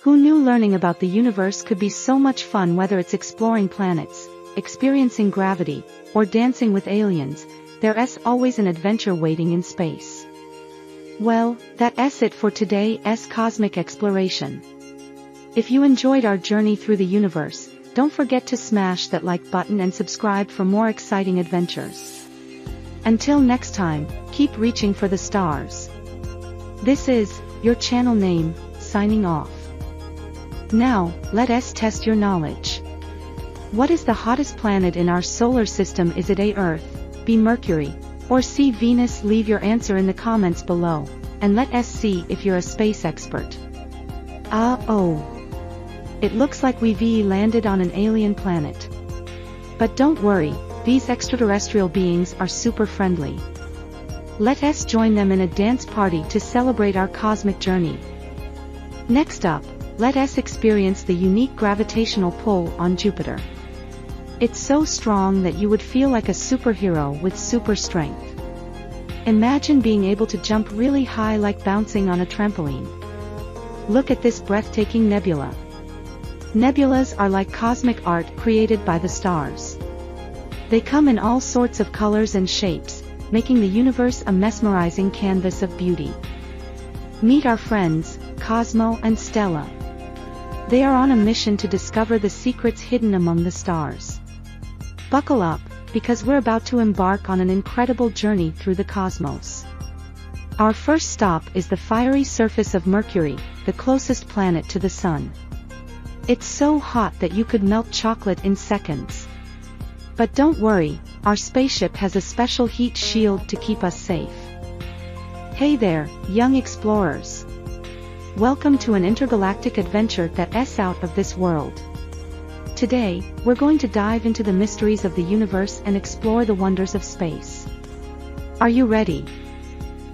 Who knew learning about the universe could be so much fun, whether it's exploring planets, experiencing gravity, or dancing with aliens, there's always an adventure waiting in space. Well, that's it for today's cosmic exploration. If you enjoyed our journey through the universe, don't forget to smash that like button and subscribe for more exciting adventures. Until next time, keep reaching for the stars. This is your channel name, signing off. Now, let us test your knowledge. What is the hottest planet in our solar system? Is it A, Earth, B, Mercury, or C, Venus? Leave your answer in the comments below, and let us see if you're a space expert. It looks like we've landed on an alien planet. But don't worry, these extraterrestrial beings are super friendly. Let us join them in a dance party to celebrate our cosmic journey. Next up, let us experience the unique gravitational pull on Jupiter. It's so strong that you would feel like a superhero with super strength. Imagine being able to jump really high, like bouncing on a trampoline. Look at this breathtaking nebula. Nebulas are like cosmic art created by the stars. They come in all sorts of colors and shapes, making the universe a mesmerizing canvas of beauty. Meet our friends, Cosmo and Stella. They are on a mission to discover the secrets hidden among the stars. Buckle up, because we're about to embark on an incredible journey through the cosmos. Our first stop is the fiery surface of Mercury, the closest planet to the Sun. It's so hot that you could melt chocolate in seconds. But don't worry, our spaceship has a special heat shield to keep us safe. Hey there, young explorers. Welcome to an intergalactic adventure that's out of this world. Today, we're going to dive into the mysteries of the universe and explore the wonders of space. Are you ready?